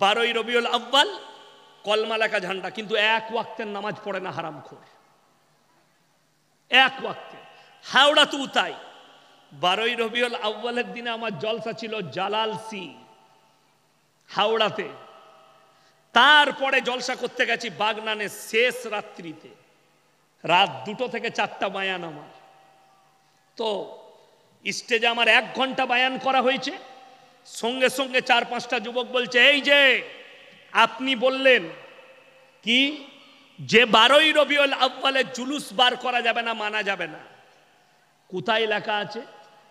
12ই রবিউল আউয়াল কলমা লেখা ঝান্ডা, কিন্তু এক ওয়াক্তের নামাজ পড়ে না হারামখোর, এক ওয়াক্তে। হাওড়া তু তাই 12ই রবিউল আউয়ালের দিনে আমার জলসা ছিল জালালসি হাওড়াতে, তারপরে জলসা করতে গেছি বাগনানে শেষ রাত্রিতে, রাত 2টো থেকে 4টা বায়ান আমার। তো স্টেজে আমার 1 ঘন্টা বায়ান করা হয়েছে, সঙ্গে সঙ্গে 4-5টা যুবক বলছে, এই যে আপনি বললেন কি যে 12ই রবিউল আউয়ালে জুলুস বার করা যাবে না, মানা যাবে না, কোথায় লেখা আছে?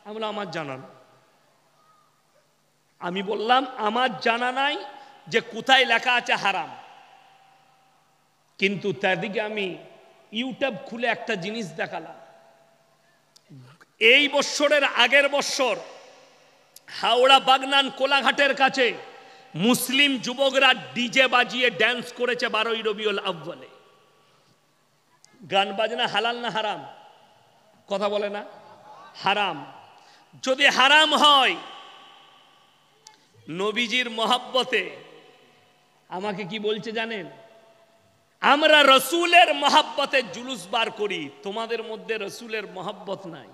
আমি বললাম আমার জানা নাই। আমি বললাম আমার জানা নাই যে কোথায় লেখা আছে হারাম। কিন্তু তারদিকে আমি ইউটিউব খুলে একটা জিনিস দেখালাম, এই বছরের আগের বছর হাওড়া বাগনান কোলাঘাটের কাছে মুসলিম যুবকরা ডিজে বাজিয়ে ড্যান্স করেছে 12ই রবিউল আউয়ালে। গান বাজনা হালাল না হারাম? কথা বলে না, হারাম। যদি হারাম হয়, নবীজির মহব্বতে আমাকে কি বলছে জানেন? আমরা রসুলের মহব্বতে জুলুস বার করি, তোমাদের মধ্যে রসুলের মহব্বত নাই।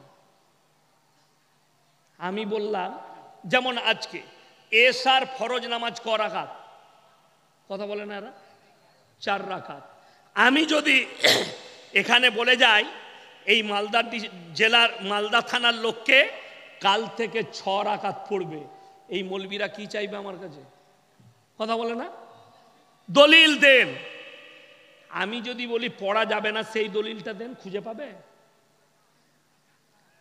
আমি বললাম যেমন আজকে এশার ফরজ নামাজ ক রাকাত? কথা বলে না এরা? 4 রাকাত। আমি যদি এখানে বলে যাই এই মালদা জেলার মালদা থানার লোককে কাল থেকে 6 রাকাত পড়বে, এই মৌলবীরা কি চাইবে আমার কাছে? কথা বলে না? দলিল দেন। আমি যদি বলি পড়া যাবে না, সেই দলিলটা দেন, খুঁজে পাবে?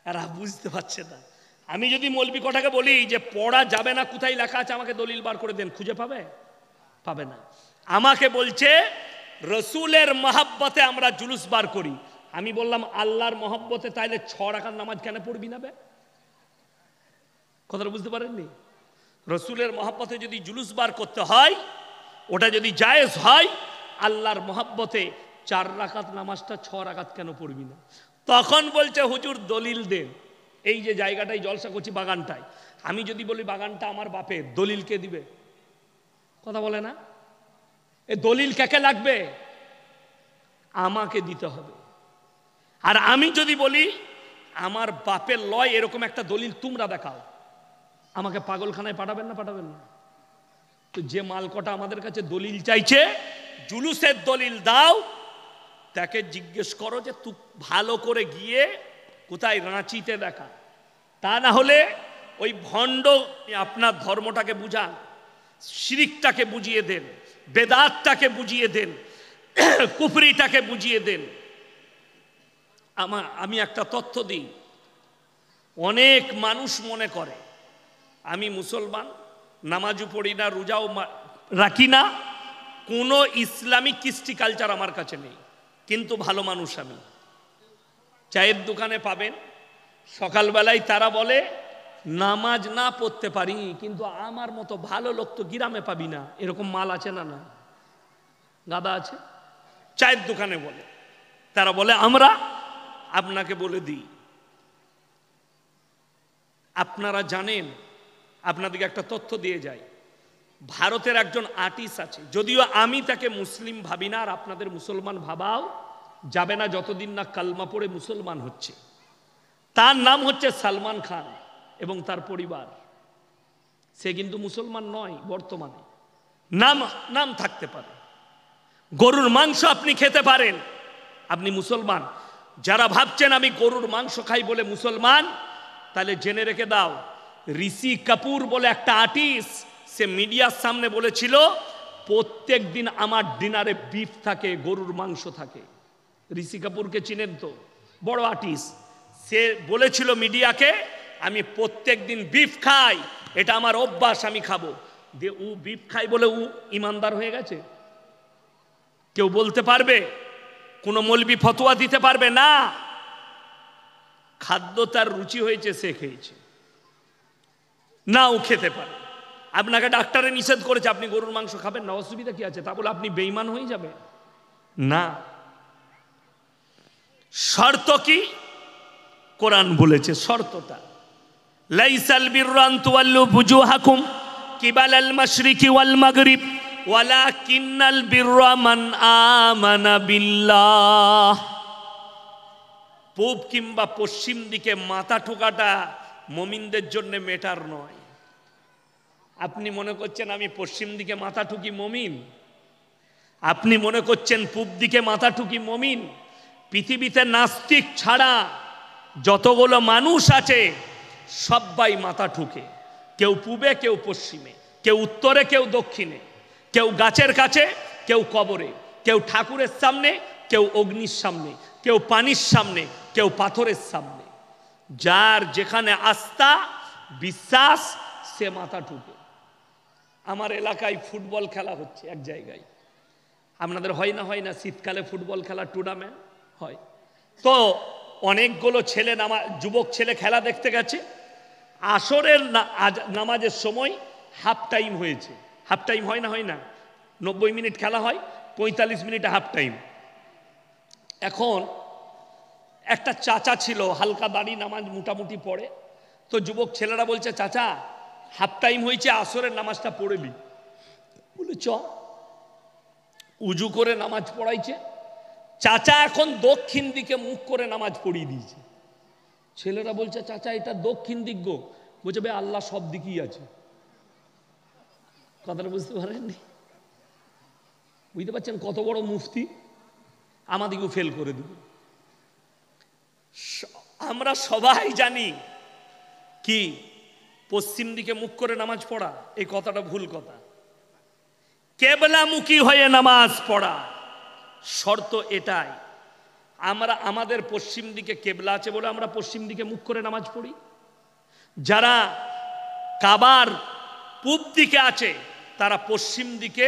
এরা বুঝতে পারছে না। আমি যদি মৌলবী কটাকে বলি যে পড়া যাবে না, কোথায় লেখা আছে আমাকে দলিল বার করে দেন, খুঁজে পাবে? পাবে না। আমাকে বলছে রসুলের মহব্বতে আমরা জুলুস বার করি। আমি বললাম আল্লাহর মহব্বতে তাইলে 6 রাকাত নামাজ কেন পড়বি না? কথাটা বুঝতে পারেননি? রসুলের মহব্বতে যদি জুলুস বার করতে হয়, ওটা যদি জায়েজ হয়, আল্লাহর মহব্বতে 4 রাকাত নামাজটা 6 রাকাত কেন পড়বি না? তখন বলছে হুজুর দলিল দেন। এই যে জায়গাটায় জলসা করছি বাগানটায়, আমি যদি বলি বাগানটা আমার বাপের, দলিল কে দিবে? কথা বলে না? এ দলিল কাকে লাগবে? আমাকে দিতে হবে। আর আমি যদি বলি আমার বাপের লয়, এরকম একটা দলিল তোমরা দেখাও, আমাকে পাগলখানায় পাঠাবেন না? পাঠাবেন না? তো যে মালকটা আমাদের কাছে দলিল চাইছে, জুলুসের দলিল দাও, তাকে জিজ্ঞেস করো যে তুই ভালো করে গিয়ে কোথায় রাঁচিতে দেখা। তা না হলে ওই ভণ্ড আপনার ধর্মটাকে বুঝান, শিরিকটাকে বুঝিয়ে দেন, বেদাতটাকে বুঝিয়ে দেন, কুফরিটাকে বুঝিয়ে দেন। আমি একটা তথ্য দিই, অনেক মানুষ মনে করে আমি মুসলমান, নামাজও পড়ি না, রোজাও রাখি না, কোনো ইসলামিক কৃষ্টি কালচার আমার কাছে নেই, কিন্তু ভালো মানুষ আমি। চায়ের দোকানে পাবেন সকালবেলায় তারা বলে নামাজ না পড়তে পারি, কিন্তু আমার মতো ভালো লোক তো গ্রামে পাবি না। এরকম মাল আছে না? না গাদা আছে। চায়ের দোকানে বলে, তারা বলে আমরা আপনাকে বলে দিই, আপনারা জানেন, আপনাদেরকে একটা তথ্য দিয়ে যায়, ভারতের একজন আর্টিস্ট আছে, যদিও আমি তাকে মুসলিম ভাবি না, আর আপনাদের মুসলমান ভাবাও যাবে না যতদিন না কালমা পড়ে মুসলমান হচ্ছে। তার নাম হচ্ছে সালমান খান এবং তার পরিবার। সে কিন্তু মুসলমান নয় বর্তমানে, নাম থাকতে পারে। গরুর মাংস আপনি খেতে পারেন, আপনি মুসলমান। যারা ভাবছেন আমি গরুর মাংস খাই বলে মুসলমান, তাহলে জেনে রেখে দাও, ঋষি কাপুর বলে একটা আর্টিস্ট, সে মিডিয়ার সামনে বলেছিল প্রত্যেক দিন আমার ডিনারে বিফ থাকে, গরুর মাংস থাকে। ঋষি কাপুরকে চিনেন তো? বড় আর্টিস্ট। সে বলেছিল মিডিয়াকে আমি প্রত্যেক দিন বিফ খাই, এটা আমার অভ্যাস, আমি খাবো। যে ও বিফ খাই বলে ও ইমানদার হয়ে গেছে? কেউ বলতে পারবে? কোনো মৌলবি ফতোয়া দিতে পারবে না। খাদ্য তার রুচি হয়েছে, সে খেয়েছে, না ও খেতে পারে। আপনাকে ডাক্তারে নিষেধ করেছে আপনি গরুর মাংস খাবেন না, অসুবিধা কি আছে? তা বলে আপনি বেঈমান হয়ে যাবে না। শর্ত কি? কোরআন বলেছে শর্তটা, লাইসাল বিররু আন তুওয়াল্লু বুজুহাকুম কিবালাল মাশরিকি ওয়াল মাগরিব ওয়ালাকিন্নাল বিররা মান আমানা বিল্লাহ। পূব কিংবা পশ্চিম দিকে মাথা ঠোকাটা মুমিনদের জন্য মেটার নয়। আপনি মনে করছেন আমি পশ্চিম দিকে মাথা ঠুকি মুমিন, আপনি মনে করছেন পূব দিকে মাথা ঠুকি মুমিন। পৃথিবীতে নাস্তিক ছাড়া যতগুলো মানুষ আছে সবাই মাথা ঠুকে, কেউ পূবে কেউ পশ্চিমে, কেউ উত্তরে কেউ দক্ষিণে, কেউ গাছের কাছে কেউ কবরে, কেউ ঠাকুরের সামনে কেউ অগ্নির সামনে, কেউ পানির সামনে কেউ পাথরের সামনে। যার যেখানে আস্থা বিশ্বাস সে মাথা ঠুকে। আমার এলাকায় ফুটবল খেলা হচ্ছে এক জায়গায়, আপনাদের হয় না শীতকালে ফুটবল খেলার টুর্নামেন্ট হয়, তো অনেকগুলো ছেলে যুবক ছেলে খেলা দেখতে গেছে। আসরের নামাজের সময় হাফ টাইম হয়েছে। হাফ টাইম হয় না 90 মিনিট খেলা হয়, 45 মিনিটে হাফ টাইম। এখন একটা চাচা ছিল হালকা দাড়ি, নামাজ মোটামুটি পড়ে, তো যুবক ছেলেরা বলছে চাচা হাফ টাইম হয়েছে, আসরের নামাজটা পড়েলি। বলে চ। উজু করে নামাজ পড়াইছে। চাচা এখন দক্ষিণ দিকে মুখ করে নামাজ পড়িয়ে দিয়েছে। ছেলেরা বলছে চাচা এটা দক্ষিণ দিক গো। বলছে ভাই আল্লাহ সব দিকেই আছে। কথাটা বুঝতে পারেননি? বুঝতে পারছেন কত বড় মুফতি? আমাদেরকেও ফেল করে দেবে। আমরা সবাই জানি কি পশ্চিম দিকে মুখ করে নামাজ পড়া এই কথাটা ভুল কথা। কেবলামুখী হয়ে নামাজ পড়া শর্ত এটাই, আমরা আমাদের পশ্চিম দিকে কেবলা আছে বলে আমরা পশ্চিম দিকে মুখ করে নামাজ পড়ি। যারা কাবার পূব দিকে আছে তারা পশ্চিম দিকে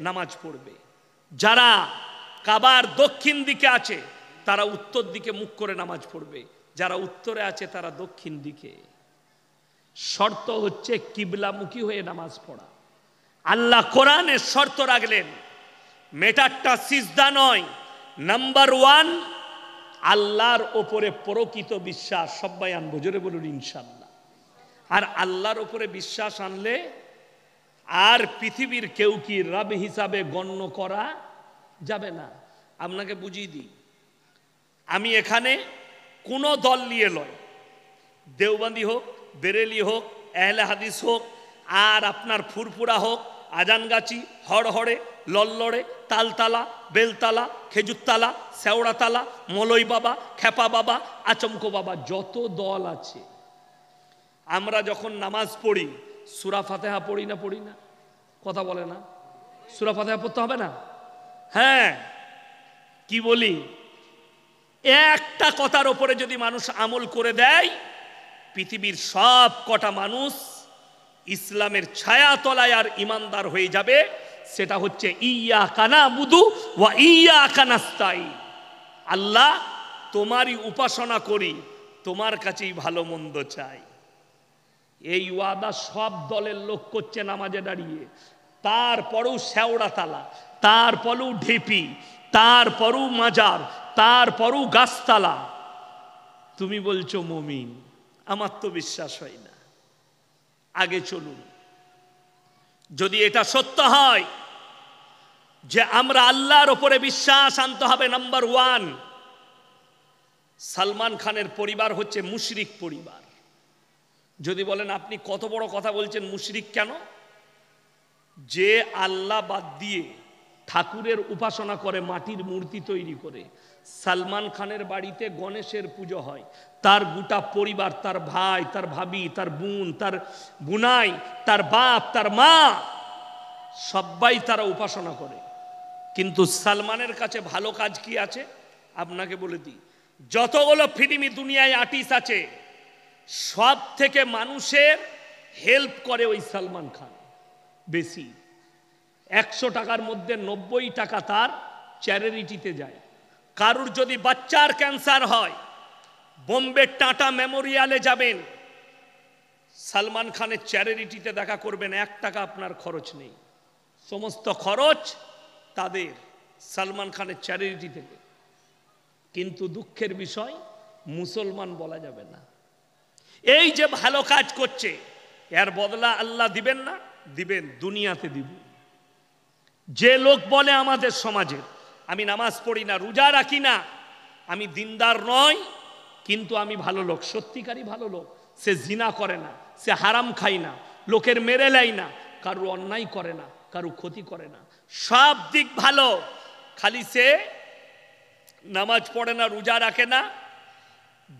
নামাজ পড়বে, যারা কাবার দক্ষিণ দিকে আছে তারা উত্তর দিকে মুখ করে নামাজ পড়বে, যারা উত্তরে আছে তারা দক্ষিণ দিকে। শর্ত হচ্ছে কিবলামুখী হয়ে নামাজ পড়া। আল্লাহ কোরআনে শর্ত রাখলেন, মেটারটা সিজদা নয়, নাম্বার 1 আল্লাহর ওপরে প্রকৃত বিশ্বাস। সবাই আনবো, জোরে বলুন ইনশাআল্লাহ। আর আল্লাহর ওপরে বিশ্বাস আনলে আর পৃথিবীর কেউ কি রব হিসাবে গণ্য করা যাবে না। আপনাকে বুঝিয়ে দিই, আমি এখানে কোনো দল নিয়ে লয়, দেওবন্দি হোক, বেরেলি হোক, আহলে হাদিস হোক, আর আপনার ফুরফুরা হোক, আজানগাছি, হড়হড়ে, লল্লড়ে, তালতালা, বেলতালা, খেজুরতালা, শেওড়াতালা, মলই বাবা, খেপা বাবা, আচমকো বাবা, যত দল আছে, আমরা যখন নামাজ পড়ি সূরা ফাতিহা পড়ি না? কথা বলে না? সূরা ফাতিহা পড়তে হবে না? হ্যাঁ, কি বলি, একটা কথার ওপরে যদি মানুষ আমল করে দেয় পৃথিবীর সব কটা মানুষ ইসলামের ছায়া তলায় আর ইমানদার হয়ে যাবে। সেটা হচ্ছে ইয়াকা নাবুদু ওয়া ইয়াকা নাস্তাইন। আল্লাহ তোমারই উপাসনা করি, তোমার কাছেই ভালো মন্দ চাই। এই ওয়াদা সব দলের লোক করছে নামাজে দাঁড়িয়ে। তারপরেও শেওড়া তালা, তারপরেও ঢেপি, তারপরেও মাজার, তারপরেও গাছতলা, তুমি বলছো মুমিন। আমার তো বিশ্বাস হয় না। আগে চলুন, যদি এটা সত্য হয় যে আমরা আল্লাহর ওপরে বিশ্বাস আনতে হবে, নাম্বার 1 সালমান খানের পরিবার হচ্ছে মুশরিক পরিবার। যদি বলেন আপনি কত বড় কথা বলছেন, মুশরিক কেন? যে আল্লাহ বাদ দিয়ে ঠাকুরের উপাসনা করে, মাটির মূর্তি তৈরি করে। সালমান খানের বাড়িতে গণেশের পুজো হয়, তার গোটা পরিবার, তার ভাই, তার ভাবি, তার বোন, তার বুনাই, তার বাপ, তার মা, সবাই তারা উপাসনা করে। কিন্তু সালমানের কাছে ভালো কাজ কি আছে আপনাকে বলে দিই, যতগুলো ফিল্মি দুনিয়ায় আর্টিস্ট আছে সব থেকে মানুষের হেল্প করে ওই সালমান খান বেশি। 100 টাকার মধ্যে 90 টাকা তার চ্যারিটিতে যায়। কারুর যদি বাচ্চার ক্যান্সার হয়, বোম্বে টাটা মেমোরিয়ালে যাবেন, সালমান খানের চ্যারিটিতে দেখা করবেন, 1 টাকা আপনার খরচ নেই, সমস্ত খরচ তাদের, সালমান খানের চ্যারিটি থেকে। কিন্তু দুঃখের বিষয় মুসলমান বলা যাবে না। এই যে ভালো কাজ করছে এর বদলা আল্লাহ দিবেন না? দিবেন, দুনিয়াতে দিব। যে লোক বলে আমাদের সমাজে আমি নামাজ পড়ি না, রোজা রাখি না, আমি দিনদার নয়, কিন্তু আমি ভালো লোক, সত্যিকারই ভালো লোক, সে জিনা করে না, সে হারাম খায় না, লোকের মেরে নেয় না, কারো অন্যায় করে না, কারো ক্ষতি করে না, সব দিক ভালো, খালি সে নামাজ পড়ে না, রোজা রাখে না,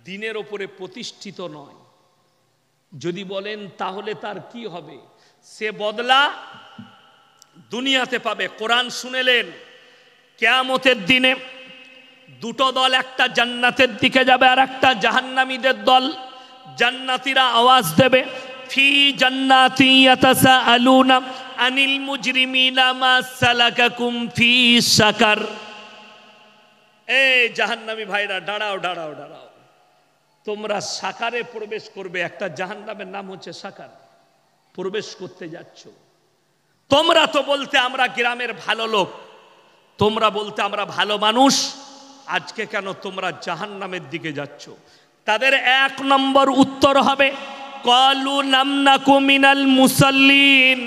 দিনের ওপরে প্রতিষ্ঠিত নয়। যদি বলেন তাহলে তার কি হবে? সে বদলা দুনিয়াতে পাবে। কোরআন শুনেলেন, কিয়ামতের দিনে দুটো দল, একটা জান্নাতের দিকে যাবে আর একটা জাহান্নামীদের দল। জান্নাতীরা আওয়াজ দেবে, ফি জান্নাতি ইয়াতাসাআলুনা আনিল মুজরিমিনা মা সালাকাকুম ফি সাকার। এই জাহান্নামী ভাইরা দাঁড়াও দাঁড়াও দাঁড়াও, তোমরা সাকারে প্রবেশ করবে, একটা জাহান্নামের নাম হচ্ছে সাকার, প্রবেশ করতে যাচ্ছ। তোমরা তো বলতে আমরা গ্রামের ভালো লোক, তোমরা বলতে আমরা ভালো মানুষ, আজকে কেন তোমরা জাহান্নামের দিকে যাচ্ছ? তাদের এক নম্বর উত্তর হবে, ক্বালু লাম নাকু মিনাল মুসাল্লিন,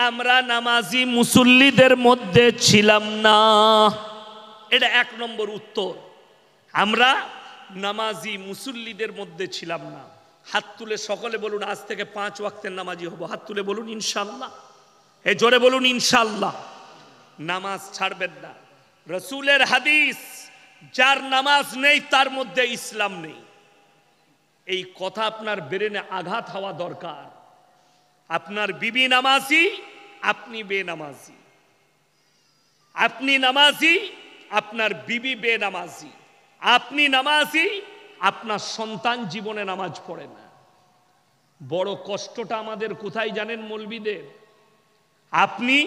আমরা নামাজি মুসল্লিদের মধ্যে ছিলাম না। এটা এক নম্বর উত্তর, আমরা নামাজি মুসল্লিদের মধ্যে ছিলাম না। হাত তুলে সকলে বলুন, আজ থেকে 5 ওয়াক্তের নামাজি হব। হাত তুলে বলুন ইনশাআল্লাহ, এ জোরে বলুন ইনশাআল্লাহ। নামাজ ছাড়বেন না। রসুলের হাদিস, যার নামাজ নেই তার মধ্যে ইসলাম নেই। এই কথা আপনার ব্রেনে আঘাত হওয়া দরকার। আপনার বিবি নামাজি, আপনি বেনামাজি, আপনি নামাজি, আপনার বিবি বেনামাজি, আপনি নামাজি, আপনার সন্তান জীবনে নামাজ পড়ে না। বড় কষ্টটা আমাদের কোথায় জানেন মৌলবীদের? আপনি,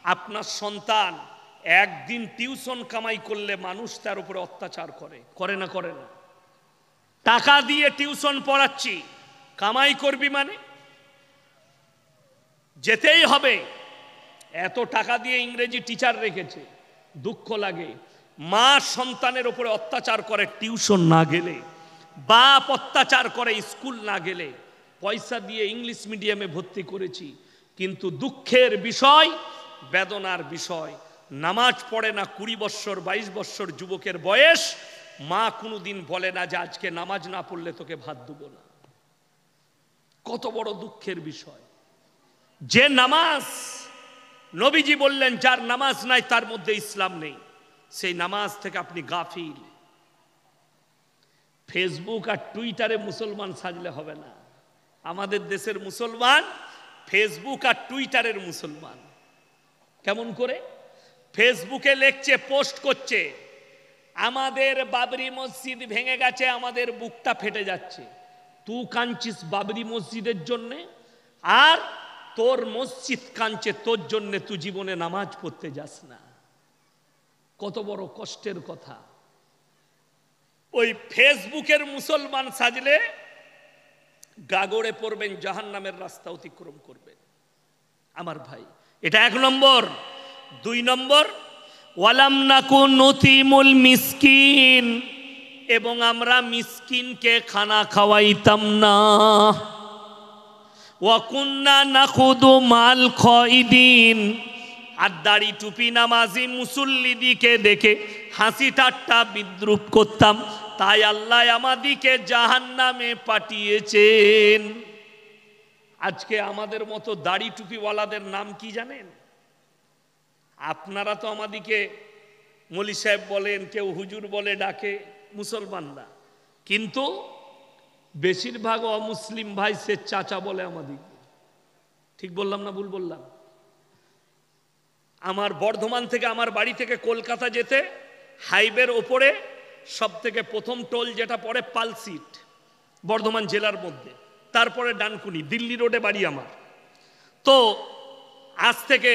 আপনার সন্তান একদিন টিউশন কামাই করলে মানুষ তার উপরে অত্যাচার করে, করে না করে না? টাকা দিয়ে টিউশন পড়াচ্ছি, কামাই করবি মানে যেতেই হবে। এত টাকা দিয়ে ইংরেজি টিচার রেখেছে, দুঃখ লাগে। মা সন্তানের উপরে অত্যাচার করে টিউশন না গেলে, বাপ অত্যাচার করে স্কুল না গেলে। পয়সা দিয়ে ইংলিশ মিডিয়ামে ভর্তি করেছি, কিন্তু দুঃখের বিষয়, বেদনার বিষয়, নামাজ পড়ে না 20 বৎসর 22 বৎসর যুবকের বয়স, মা কোনোদিন বলে না যে আজকে নামাজ না পড়লে তোকে ভাত দেব না। কত বড় দুঃখের বিষয়। যে নামাজ, নবীজি বললেন যার নামাজ নাই তার মধ্যে ইসলাম নেই, সেই নামাজ থেকে আপনি গাফিল। ফেসবুক আর টুইটারে মুসলমান সাজলে হবে না। আমাদের দেশের মুসলমান ফেসবুক আর টুইটারের মুসলমান। কেমন করে? ফেসবুকে লিখছে, পোস্ট করছে, আমাদের বাবরি মসজিদ ভেঙে গেছে, আমাদের বুকটা ফেটে যাচ্ছে। তুই কাঁদছিস বাবরি মসজিদের জন্যে, আর তোর মসজিদ কাঁদছে তোর জন্যে, তুই জীবনে নামাজ পড়তে যাস না। কত বড় কষ্টের কথা। ওই ফেসবুকের মুসলমান সাজলে গাগড়ে পড়বেন, জাহান্নামের রাস্তা অতিক্রম করবেন। আমার ভাই, এটা এক নম্বর। 2 নম্বর, ওয়ালাম নাকু নুতিমুল মিসকিন, এবং আমরা মিসকিনকে খানা খাওয়াইতাম না। ওয়া কুন্না নাখুদু মাল খাইদিন, আর দাড়ি টুপি নামাজি মুসল্লিদিকে দেখে হাসি ঠাট্টা বিদ্রুপ করতাম, তাই আল্লাহ আমাদিকে জাহান্নামে পাঠিয়েছেন। আজকে আমাদের মতো দাড়ি টুপিওয়ালাদের নাম কি জানেন? আপনারা তো আমাদিকে মৌলী সাহেব বলেন, কেউ হুজুর বলে ডাকে মুসলমানরা, কিন্তু বেশিরভাগ অমুসলিম ভাই সে চাচা বলে আমাদিকে। ঠিক বললাম না ভুল বললাম? আমার বর্ধমান থেকে, আমার বাড়ি থেকে কলকাতা যেতে হাইওয়ের ওপরে সব থেকে প্রথম টোল যেটা পড়ে পালসিট, বর্ধমান জেলার মধ্যে, তারপরে ডানকুনি, দিল্লি রোডে বাড়ি আমার। তো আজ থেকে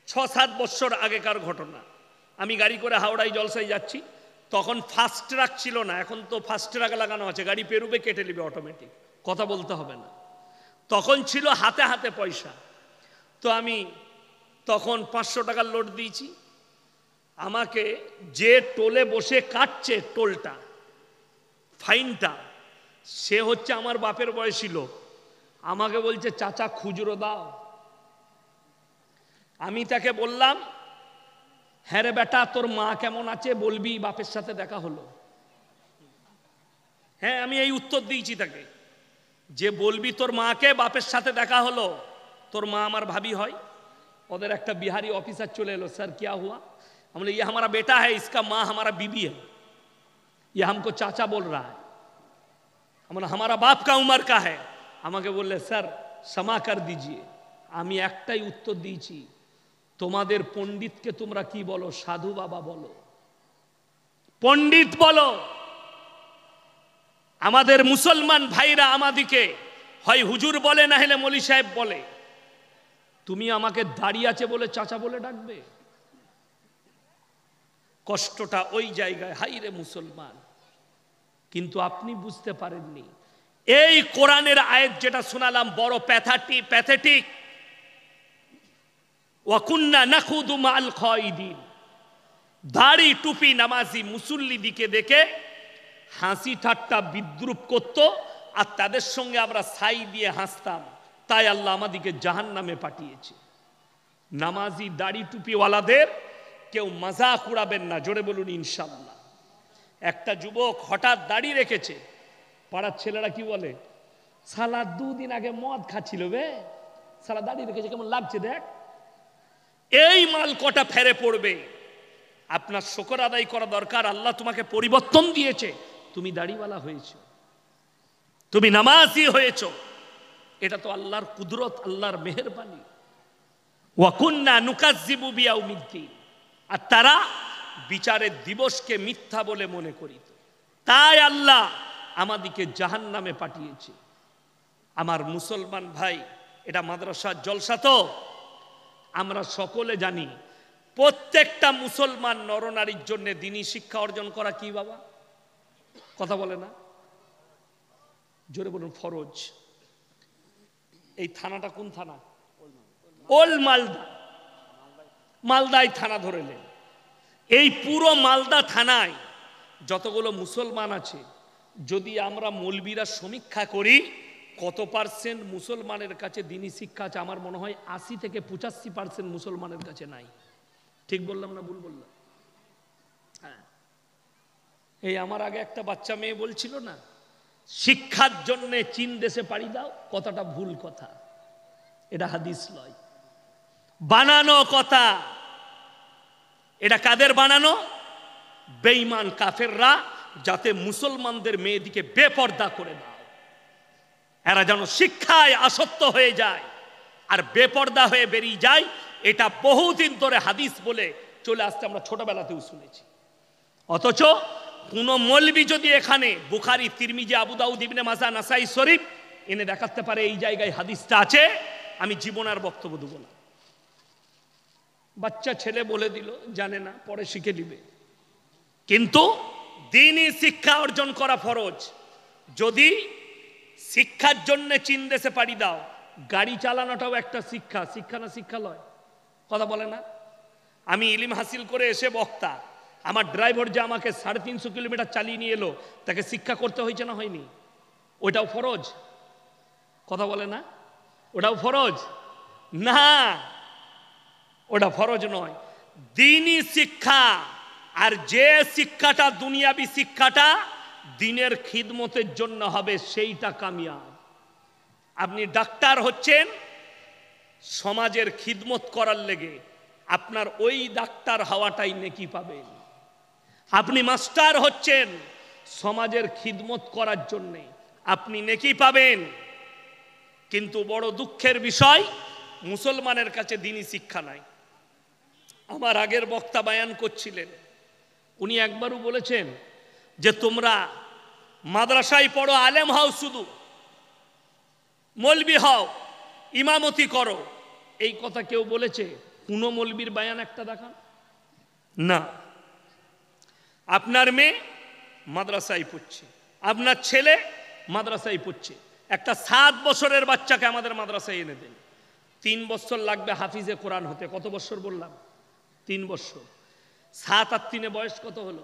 6-7 বছর আগেকার ঘটনা। আমি গাড়ি করে হাওড়ায় জলসায় যাচ্ছি, তখন ফাস্ট ট্রাক ছিল না, এখন তো ফাস্ট ট্রাক লাগানো আছে, গাড়ি পেরুবে কেটে নেবে অটোমেটিক, কথা বলতে হবে না। তখন ছিল হাতে হাতে পয়সা। তো আমি তখন 500 টাকার লোড দিয়েছি। আমাকে যে টোলে বসে কাটছে টোলটা, ফাইনটা, সে হচ্ছে আমার বাপের বয়সী লোক। আমাকে বলছে চাচা খুচরো দাও। আমি তাকে বললাম, হ্যাঁ রে বেটা, তোর মা কেমন আছে বলবি, বাপের সাথে দেখা হলো। হ্যাঁ, আমি এই উত্তর দিয়েছি তাকে, যে বলবি তোর মাকে বাপের সাথে দেখা হলো, তোর মা আমার ভাবি হয়। ওদের একটা বিহারি অফিসার চলে এলো, স্যার क्या हुआ? हम बोले ये हमारा बेटा है, इसका माँ हमारा बीबी है, ये हमको चाचा बोल रहा है। हम बोले हमारा बाप का उम्र का है। আমাকে বললে স্যার क्षमा कर दीजिए। আমি একটাই উত্তর দিয়েছি, তোমাদের পণ্ডিতকে তোমরা কি বলো? সাধু বাবা বলো, পণ্ডিত বলো। আমাদের মুসলমান ভাইরা আমাদিকে হয় হুজুর বলে, না হলে মৌলী সাহেব বলে। তুমি আমাকে দাঁড়িয়ে আছে বলে চাচা বলে ডাকবে? কষ্টটা ওই জায়গায়। হাই রে মুসলমান! কিন্তু আপনি বুঝতে পারেননি, এই কোরআনের আয়াত যেটা শোনালাম বড় প্যাথেটিক। ওয়াকুন্না নাখুদু মাল খাইদিন। দাড়ি টুপি নামাজি মুসল্লি দিকে দেখে হাসি ঠাট্টা বিদ্রুপ করত, আর তাদের সঙ্গে আমরা ছাই দিয়ে হাসতাম। তাই আল্লাহ আমাদিকে জাহান্নামে পাঠিয়েছে। নামাজি দাড়ি টুপিওয়ালাদের কেউ মজাক উড়াবেন না, জোরে বলুন ইনশাআল্লাহ। একটা যুবক হঠাৎ দাড়ি রেখেছে, পাড়ার ছেলেরা কি বলে, শালা দুদিন আগে মদ খাচ্ছিল বে, শালা দাড়ি রেখেছে কেমন লাগছে দেখ। এই মাল কটা ফেরে পড়বে। আপনার শুকর আদায় করা দরকার, আল্লাহ তোমাকে পরিবর্তন দিয়েছে, তুমি দাড়িওয়ালা হয়েছো, তুমি নামাজি হয়েছো। এটা তো আল্লাহর কুদরত, আল্লাহর মেহেরবানি। ওয়াকুন্না নুকাজ্জিবু বিয়াউমিদ্দিন। আর তারা বিচারের দিবসকে মিথ্যা বলে মনে করিত, তাই আল্লাহ আমাদিকে জাহান্নামে পাঠিয়েছে। আমার মুসলমান ভাই, এটা মাদ্রাসার জলসা তো আমরা সকলে জানি, প্রত্যেকটা মুসলমান নরনারীর জন্য দ্বীনি শিক্ষা অর্জন করা কি বাবা? কথা বলে না, জোরে বলুন ফরজ। এই থানাটা কোন থানা? ওল্ড মালদা। মালদায় থানা ধরেলেন। এই পুরো মালদা থানায় যতগুলো মুসলমান আছে, যদি আমরা মৌলবীরা সমীক্ষা করি কত পার্সেন্ট মুসলমানের কাছে দ্বীনি শিক্ষা আছে, আমার মনে হয় 80 থেকে 85% মুসলমানের কাছে নাই। ঠিক বললাম না ভুল বললাম? হ্যাঁ, এই আমার আগে একটা বাচ্চা মেয়ে বলছিল না, শিক্ষার জন্য চীন দেশে পাড়ি দাও, কথাটা ভুল কথা। এটা হাদিস নয়, বানানো কথা। এটা কাদের বানানো? বেঈমান কাফেররা, যাতে মুসলমানদের মেয়েদিকে বেপর্দা করে দাও, এরা যেন শিক্ষায় আসক্ত হয়ে যায় আর বেপর্দা হয়ে বেরিয়ে যায়। এটা বহুদিন ধরে হাদিস বলে চলে আসতে আমরা ছোটবেলাতেও শুনেছি। অথচ কোন মৌলবী যদি এখানে বুখারী, তিরমিজি, আবু দাউদ, ইবনে মাজাহ, নাসাই শরীফ এনে দেখাতে পারে এই জায়গায় হাদিসটা আছে, আমি জীবন আর বক্তব্য দেব না। বাচ্চা ছেলে বলে দিল, জানে না, পরে শিখে নিবে। কিন্তু দ্বীনি শিক্ষা অর্জন করা ফরজ। যদি শিক্ষার জন্য চীন দেশে পাড়ি দাও, গাড়ি চালানোটাও একটা শিক্ষা। শিক্ষা না শিক্ষা লয়? কথা বলে না? আমি ইলম হাসিল করে এসে বক্তা, আমার ড্রাইভার যে আমাকে 350 কিলোমিটার চালিয়ে নিয়ে এলো, তাকে শিক্ষা করতে হয়েছে না হয়নি? ওইটাও ফরজ? কথা বলে না? ওটাও ফরজ না, ওটা ফরজ নয়। দ্বীনি শিক্ষা, আর যে শিক্ষাটা দুনিয়াবি শিক্ষাটা দ্বীনের খিদমতের জন্য হবে, সেইটা কামিয়াব। আপনি ডাক্তার হচ্ছেন সমাজের খিদমত করার লেগে, আপনার ওই ডাক্তার হওয়াটাই নেকি পাবেন। আপনি মাস্টার হচ্ছেন সমাজের খিদমত করার জন্য, আপনি নেকি পাবেন। কিন্তু বড় দুঃখের বিষয়, মুসলমানের কাছে দ্বীনি শিক্ষা নাই। আমার আগের বক্তা বায়ান করছিলেন, উনি একবারও বলেছেন যে তোমরা মাদ্রাসায় পড়ো, আলেম হও, শুধু মৌলবি হও, ইমামতি করো। এই কথা কেউ বলেছে? কোন মৌলবীর বায়ান একটা দেখান না। আপনার মেয়ে মাদ্রাসায় পড়ছে, আপনার ছেলে মাদ্রাসায় পড়ছে, একটা 7 বছরের বাচ্চাকে আমাদের মাদ্রাসায় এনে দেন, 3 বছর লাগবে হাফিজে কোরআন হতে। কত বছর বললাম? 3 বছর। 7 আর 3 বয়স কত হলো?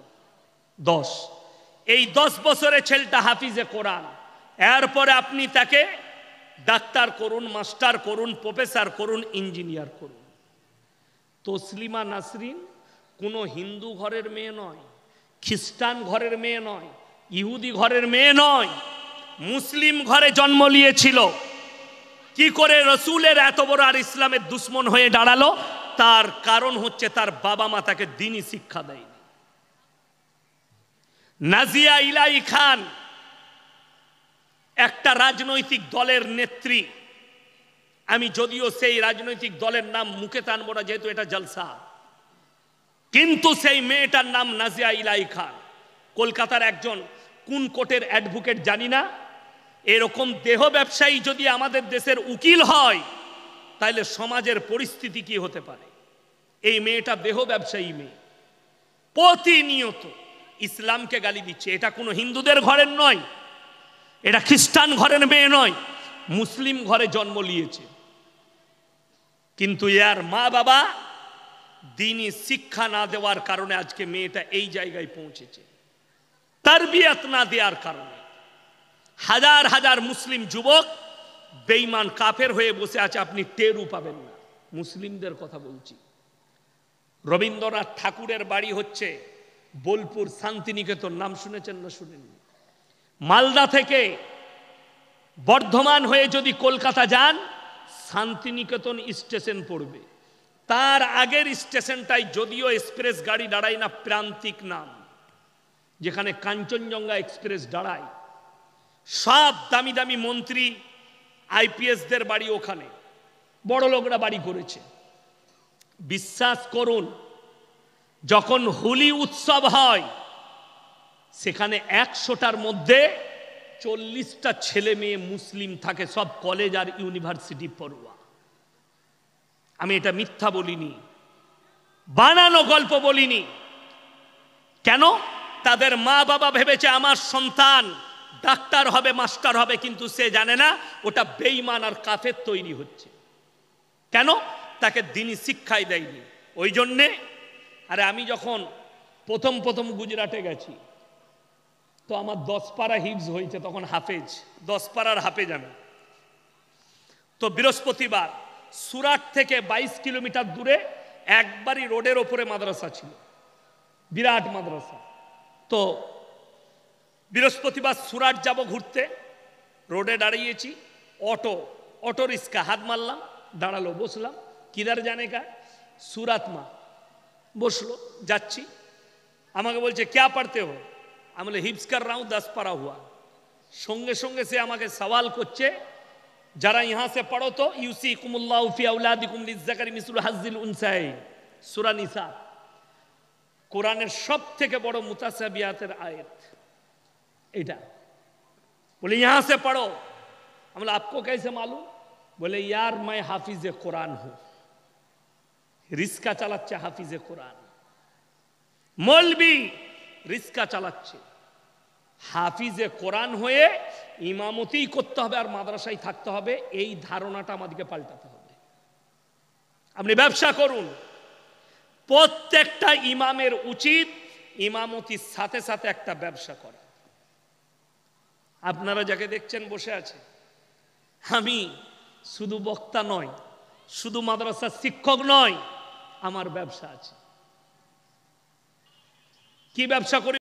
10। এই 10 বছরের ছেলেটা হাফিজে কোরআন, এরপরে আপনি তাকে ডাক্তার করুন, মাস্টার করুন, প্রফেসর করুন, ইঞ্জিনিয়ার করুন। তসলিমা নাসরিন কোনো হিন্দু ঘরের মেয়ে নয়, খ্রিস্টান ঘরের মেয়ে নয়, ইহুদি ঘরের মেয়ে নয়, মুসলিম ঘরে জন্ম নিয়েছিল। কি করে রসুলের এত বড় আর ইসলামের দুশ্মন হয়ে দাঁড়ালো? তার কারণ হচ্ছে তার বাবা মা তাকে দ্বীনি শিক্ষা দেয়নি। নাজিয়া ইলাহি খান একটা রাজনৈতিক দলের নেত্রী। আমি যদিও সেই রাজনৈতিক দলের নাম মুখে টানবো না, যেহেতু এটা জলসা, কিন্তু সেই মেয়েটার নাম নাজিয়া ইলাহি খান। কলকাতার একজন কোন কোর্টের অ্যাডভোকেট জানি না। এরকম দেহ ব্যবসায়ী যদি আমাদের দেশের উকিল হয়, তাহলে সমাজের পরিস্থিতি কি হতে পারে? এই মেয়েটা দেহ ব্যবসায়ী মেয়ে, প্রতিনিয়ত ইসলামকে গালি দিচ্ছে। এটা কোনো হিন্দুদের ঘরের নয়, এটা খ্রিস্টান ঘরের মেয়ে নয়, মুসলিম ঘরে জন্ম নিয়েছে। কিন্তু এর মা বাবা দ্বীনি শিক্ষা না দেওয়ার কারণে আজকে মেয়েটা এই জায়গায় পৌঁছেছে। তারবিয়াত না দেওয়ার কারণে হাজার হাজার মুসলিম যুবক বেঈমান কাফের হয়ে বসে আছে, আপনি টেরও পাবেন না। মুসলিমদের কথা বলছি। রবীন্দ্রনাথ ঠাকুরের বাড়ি হচ্ছে বোলপুর শান্তিনিকেতন। নাম শুনেছেন না শুনেননি? মালদা থেকে বর্ধমান হয়ে যদি কলকাতা যান, শান্তিনিকেতন স্টেশন পড়বে। তার আগের স্টেশনটাই যদিও এক্সপ্রেস গাড়ি দাঁড়ায় না, প্রান্তিক নাম, যেখানে কাঞ্চনজঙ্ঘা এক্সপ্রেস দাঁড়ায়। সব দামি দামি মন্ত্রী আইপিএসদের বাড়ি ওখানে, বড় লোকরা বাড়ি করেছে। বিশ্বাস করুন, যখন হোলি উৎসব হয় সেখানে 100টার মধ্যে 40টা ছেলে মেয়ে মুসলিম থাকে, সব কলেজ আর ইউনিভার্সিটি পড়ুয়া। আমি এটা মিথ্যা বলিনি, বানানো গল্প বলিনি। কেন? তাদের মা বাবা ভেবেছে আমার সন্তান ডাক্তার হবে, মাস্টার হবে, কিন্তু সে জানে না ওটা বেঈমান আর কাফের তৈরি হচ্ছে। কেন? তাকে দ্বীনি শিক্ষাই দেয়নি। ওই জন্যে আরে আমি যখন প্রথম গুজরাটে গেছি, তো আমার 10 পারা হিফজ হয়েছে, তখন হাফেজ, 10 পারার হাফেজ আমি। তো বৃহস্পতিবার সুরাট থেকে 22 কিলোমিটার দূরে একবারই রোডের ওপরে মাদ্রাসা ছিল, বিরাট মাদ্রাসা। তো বৃহস্পতিবার সুরাট যাব ঘুরতে, রোডে দাঁড়িয়েছি, অটো রিক্সা হাত মারলাম, দাঁড়ালো, বসলাম। কিধার জানে কা? সুরাত মা। বসলো, যাচ্ছি। আমাকে বলছে ক্যা পড়তে হো? আমি বলে হিফজ কর রা হুঁ, 10 পারা হুয়া। সঙ্গে সঙ্গে সে আমাকে সওয়াল করছে, যারা ইহাঁ সে পড়ো তো ইউসিকুমুল্লাহু ফি আওলাদিকুম লিযযাকারি মিসলু হাজ্জিল উনসায়াইন, সূরা নিসা, কোরআনের সবথেকে বড় মুতাশাবিহাতের আয়াত এটা। বলে ইহাं से पढ़ो। हम बोले आपको कैसे मालूम? बोले यार मैं हाफिज कुरान हूं। रिस्का চালাচ্ছে হাফিজে কোরআন, মৌলবি রিস্কা চালাচ্ছে। হাফিজে কোরআন হয়ে ইমামতি করতে হবে আর মাদ্রাসায় থাকতে হবে, এই ধারণাটা আমাদেরকে পাল্টাতে হবে। আপনি ব্যবসা করুন, প্রত্যেকটা ইমামের উচিত ইমামতির সাথে সাথে একটা ব্যবসা করা। আপনারা যাকে দেখছেন বসে আছে, আমি শুধু বক্তা নয়, শুধু মাদ্রাসার শিক্ষক নয়, আমার ব্যবসা আছে। কি ব্যবসা করি?